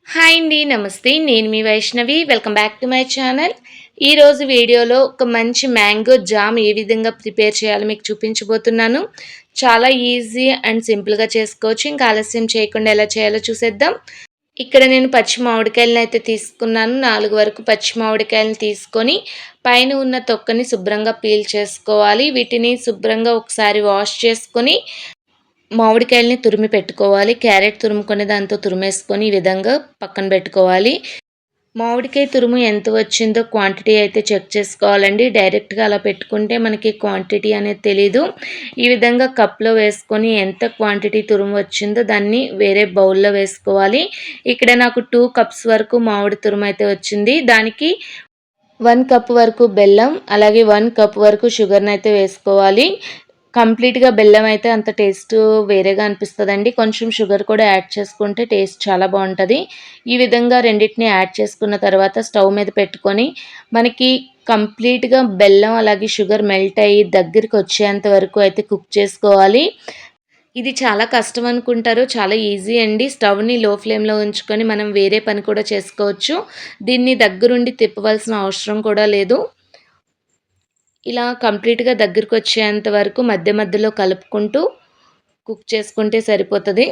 Hi అండి. నమస్తే. నేను మీ Vaishnavi. Welcome back to my channel. ఈరోజు వీడియోలో ఒక మంచి మ్యాంగో జామ్ ఏ విధంగా ప్రిపేర్ చేయాలో మీకు చూపించబోతున్నాను. చాలా ఈజీ అండ్ సింపుల్‌గా చేసుకోవచ్చు. ఇంకా ఆలస్యం చేయకుండా ఎలా చేయాలో చూసేద్దాం. ఇక్కడ నేను పచ్చి మామిడికాయలను అయితే తీసుకున్నాను. 4 వరకు పచ్చి మామిడికాయలను తీసుకొని పైన ఉన్న తొక్కని శుభ్రంగా పీల్ చేసుకోవాలి. వీటిని శుభ్రంగా ఒకసారి వాష్ చేసుకొని మామిడికాయలని తురిమి పెట్టుకోవాలి. క్యారెట్ తురుముకొని దాంతో తురిమేసుకొని ఈ విధంగా పక్కన పెట్టుకోవాలి. మామిడికాయ తురుము ఎంత వచ్చిందో క్వాంటిటీ అయితే చెక్ చేసుకోవాలండి. డైరెక్ట్‌గా అలా పెట్టుకుంటే మనకి క్వాంటిటీ అనేది తెలీదు. ఈ విధంగా కప్‌లో వేసుకొని ఎంత క్వాంటిటీ తురుము వచ్చిందో దాన్ని వేరే బౌల్‌లో వేసుకోవాలి. ఇక్కడ నాకు 2 కప్స్ వరకు మామిడి తురుము అయితే వచ్చింది. దానికి 1 కప్ వరకు బెల్లం, అలాగే 1 కప్ వరకు షుగర్‌నైతే వేసుకోవాలి. కంప్లీట్‌గా బెల్లం అయితే అంత టేస్ట్ వేరేగా అనిపిస్తదండి. కొంచెం షుగర్ కూడా యాడ్ చేసుకుంటే టేస్ట్ చాలా బావుంటది. ఈ విధంగా రెండిటిని యాడ్ చేసుకున్న తర్వాత స్టవ్ మీద పెట్టుకొని మనకి కంప్లీట్‌గా బెల్లం అలాగే షుగర్ మెల్ట్ అయ్యి దగ్గరికొచ్చేంత వరకు అయితే కుక్ చేసుకోవాలి. ఇది చాలా కష్టం అనుకుంటారు. చాలా ఈజీ అండి. స్టవ్‌ని లో ఫ్లేమ్‌లో ఉంచుకొని మనం వేరే పని కూడా చేసుకోవచ్చు. దీన్ని దగ్గరుండి తిప్పవలసిన అవసరం కూడా లేదు. ఇలా కంప్లీట్‌గా దగ్గరికొచ్చేంత వరకు మధ్య మధ్యలో కలుపుకుంటూ కుక్ చేసుకుంటే సరిపోతది.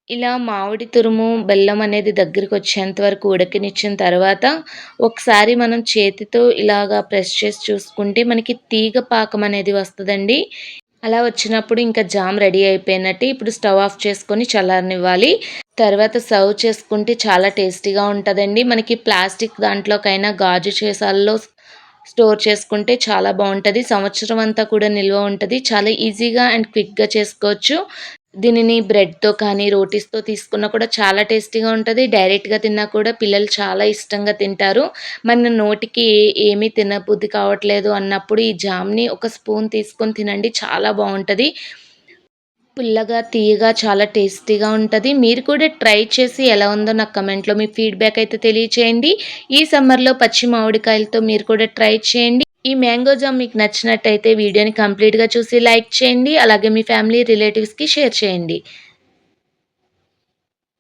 ఇలా మామిడి తురుము, బెల్లం అనేది దగ్గరికొచ్చేంత వరకు ఉడకనిచ్చిన తర్వాత ఒకసారి మనం చేతితో ఇలాగా ప్రెస్ చేసి చూసుకుంటే మనకి తీగ పాకం అనేది వస్తదండి. అలా వచ్చినప్పుడు ఇంకా జామ్ రెడీ అయిపోయినట్టే. ఇప్పుడు స్టవ్ ఆఫ్ చేసుకొని చల్లారనివ్వాలి. తర్వాత సర్వ్ చేసుకుంటే చాలా టేస్టీగా ఉంటదండి. మనకి ప్లాస్టిక్ దాంట్లోకైనా గాజు సీసాల్లో స్టోర్ చేసుకుంటే చాలా బావుంటది. సంవత్సరం అంతా కూడా నిల్వ ఉంటది. చాలా ఈజీగా అండ్ క్విక్‌గా చేసుకోవచ్చు. దీనిని బ్రెడ్‌తో కానీ, రోటీస్‌తో తీసుకున్నా కూడా చాలా టేస్టీగా ఉంటది. డైరెక్ట్‌గా తిన్నా కూడా పిల్లలు చాలా ఇష్టంగా తింటారు. మన నోటికి ఏమీ తినబుద్ధి కావట్లేదు అన్నప్పుడు ఈ జామ్‌ని ఒక స్పూన్ తీసుకొని తినండి. చాలా బావుంటది. పుల్లగా, తియ్యగా చాలా టేస్టీగా ఉంటది. మీరు కూడా ట్రై చేసి ఎలా ఉందో నాకు కమెంట్‌లో మీ ఫీడ్‌బ్యాక్ అయితే తెలియచేయండి. ఈ సమ్మర్‌లో పచ్చి మామిడికాయలతో మీరు కూడా ట్రై చేయండి. ఈ మ్యాంగో జామ్ మీకు నచ్చినట్టయితే వీడియోని కంప్లీట్‌గా చూసి లైక్ చేయండి. అలాగే మీ ఫ్యామిలీ, రిలేటివ్స్‌కి షేర్ చేయండి.